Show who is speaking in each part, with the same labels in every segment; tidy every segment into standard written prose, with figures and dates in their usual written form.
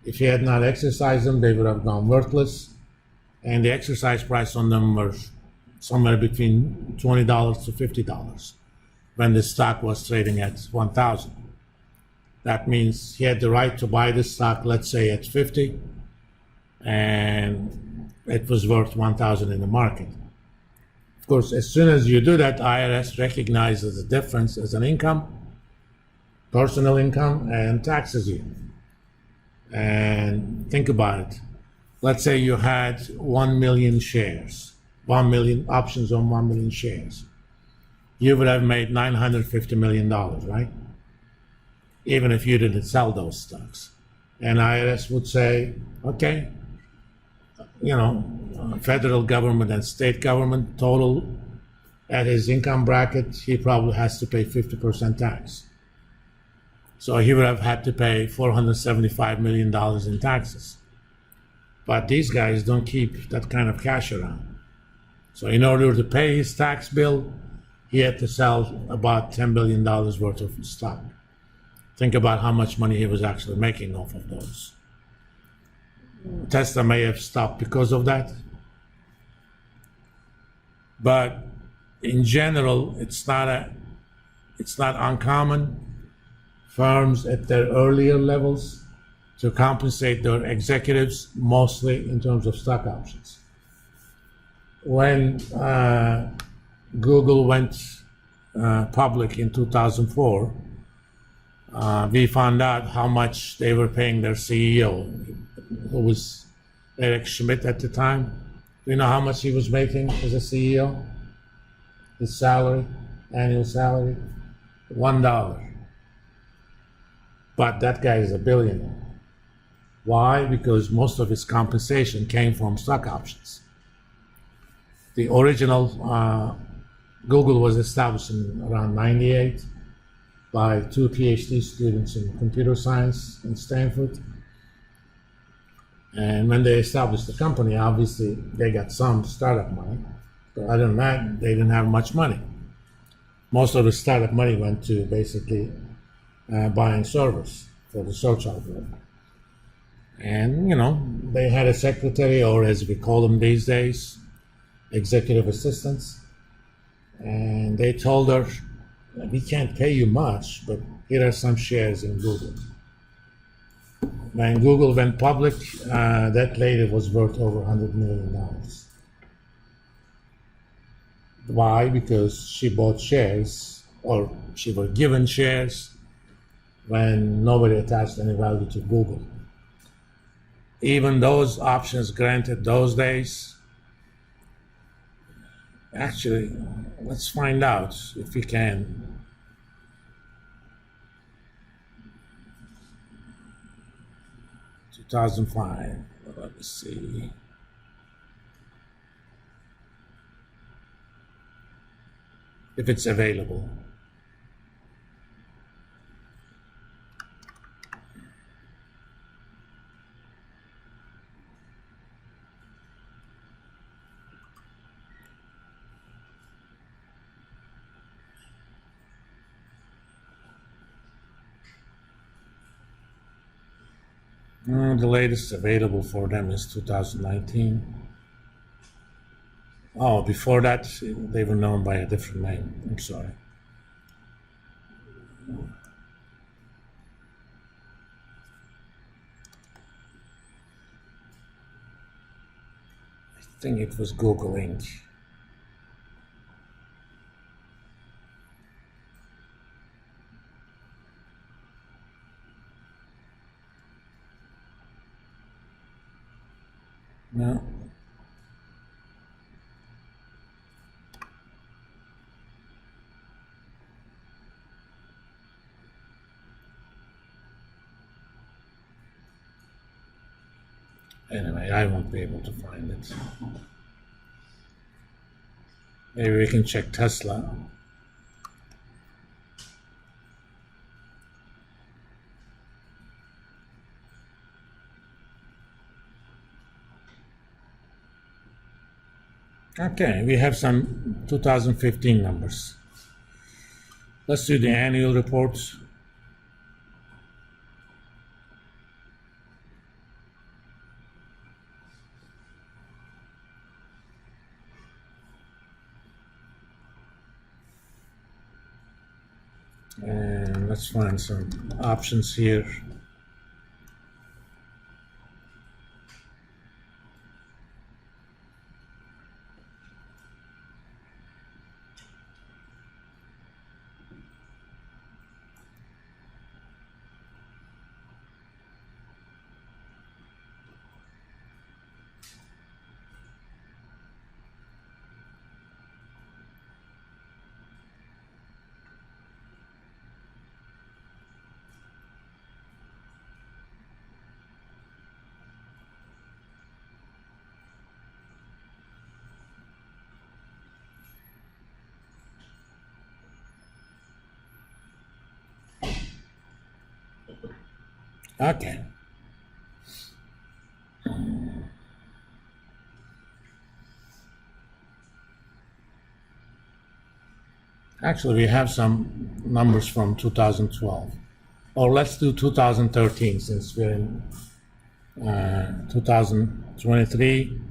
Speaker 1: If he had not exercised them, they would have gone worthless. And the exercise price on them were somewhere between $20 to $50 when the stock was trading at 1,000. That means he had the right to buy the stock, let's say at 50, and it was worth 1,000 in the market. Of course, as soon as you do that, IRS recognizes the difference as an income, personal income, and taxes you. And think about it. Let's say you had 1 million shares, 1 million options on 1 million shares. You would have made $950 million, right? Even if you didn't sell those stocks. And IRS would say, okay, federal government and state government total at his income bracket, he probably has to pay 50% tax. So he would have had to pay $475 million in taxes. But these guys don't keep that kind of cash around. So in order to pay his tax bill, he had to sell about $10 billion worth of stock. Think about how much money he was actually making off of those. Tesla may have stopped because of that. But in general, it's not uncommon firms at their earlier levels to compensate their executives, mostly in terms of stock options. When Google went public in 2004, we found out how much they were paying their CEO, who was Eric Schmidt at the time. Do you know how much he was making as a CEO? His salary, annual salary? $1. But that guy is a billionaire. Why? Because most of his compensation came from stock options. The original Google was established in around 98 by 2 PhD students in computer science in Stanford. And when they established the company, obviously they got some startup money. But other than that, they didn't have much money. Most of the startup money went to basically buying servers for the search algorithm. And, they had a secretary, or as we call them these days, executive assistants. And they told her, we can't pay you much, but here are some shares in Google. When Google went public, that lady was worth over $100 million. Why? Because she bought shares, or she was given shares, when nobody attached any value to Google. Even those options granted those days, actually, let's find out if we can. In 2005, let me see. If it's available. The latest available for them is 2019. Oh, before that, they were known by a different name. I'm sorry. I think it was Google Inc. No. Anyway, I won't be able to find it. Maybe we can check Tesla. Okay, we have some 2015 numbers. Let's do the annual reports. And let's find some options here. Okay. Actually, we have some numbers from 2012. Or let's do 2013 since we're in 2023.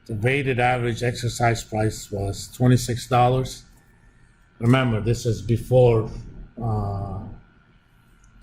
Speaker 1: The weighted average exercise price was $26. Remember, this is before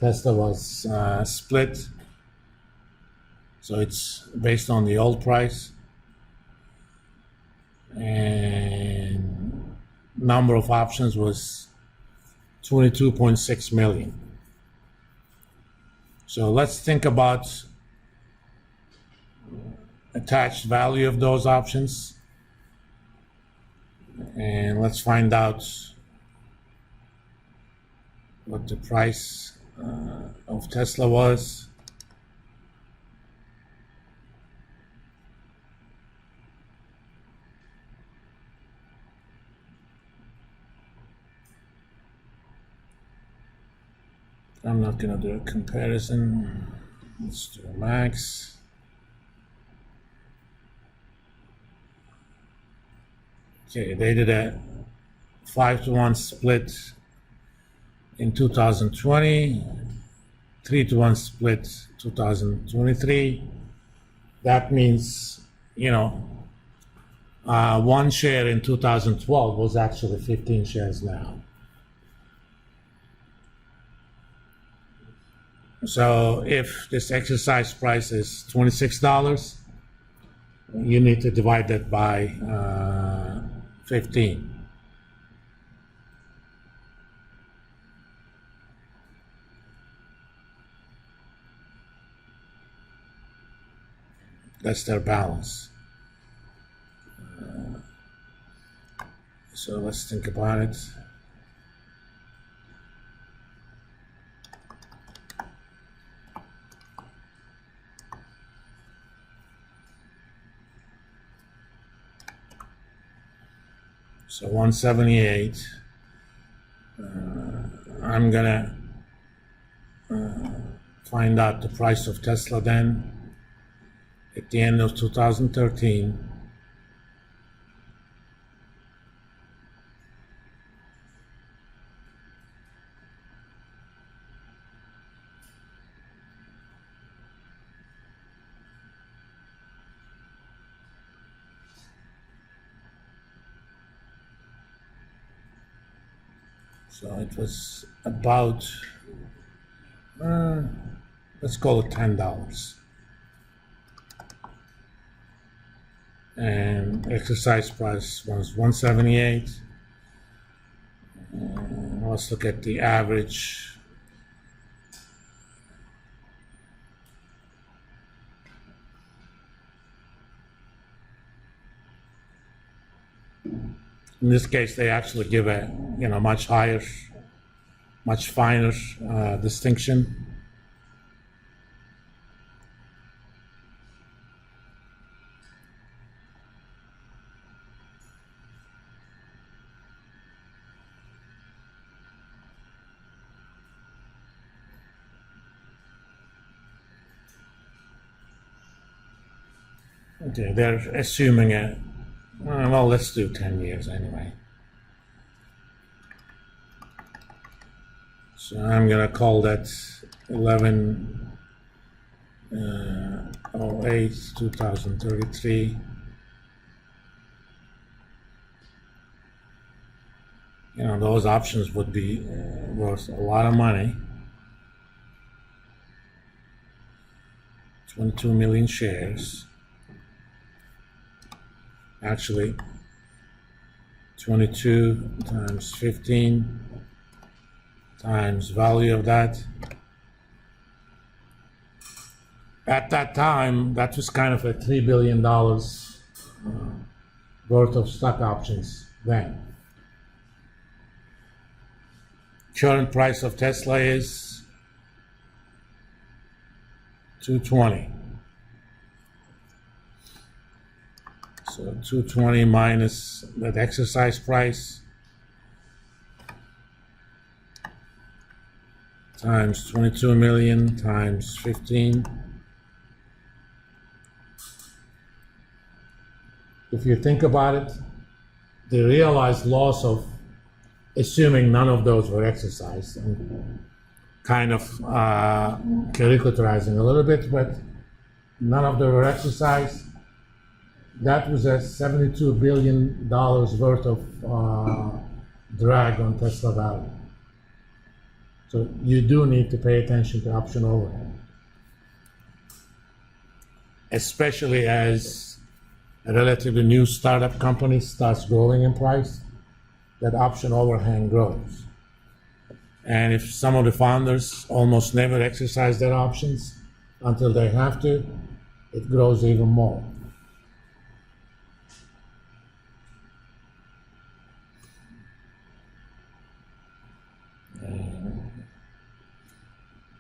Speaker 1: Tesla was split, so it's based on the old price. And number of options was 22.6 million. So let's think about attached value of those options, and let's find out what the price of Tesla was. I'm not gonna do a comparison. Let's do a max. Okay, they did a 5-to-1 split in 2020, 3-to-1 split 2023. That means, one share in 2012 was actually 15 shares now. So if this exercise price is $26, you need to divide that by 15. That's their balance. So let's think about it. So 178. I'm gonna find out the price of Tesla then at the end of 2013. So it was about, let's call it $10. And exercise price was 178. Let's look at the average. In this case, they actually give a much higher, much finer distinction. Okay, they're assuming well, let's do 10 years anyway. So I'm gonna call that 11/08/2033. You know, those options would be worth a lot of money. 22 million shares. Actually, 22 times 15 times value of that. At that time, that was kind of a $3 billion worth of stock options then. Current price of Tesla is $220. So 220 minus that exercise price times 22 million times 15. If you think about it, the realized loss of, assuming none of those were exercised, and kind of caricaturizing a little bit, but none of them were exercised, that was a $72 billion worth of drag on Tesla value. So you do need to pay attention to option overhang, especially as a relatively new startup company starts growing in price, that option overhang grows. And if some of the founders almost never exercise their options until they have to, it grows even more.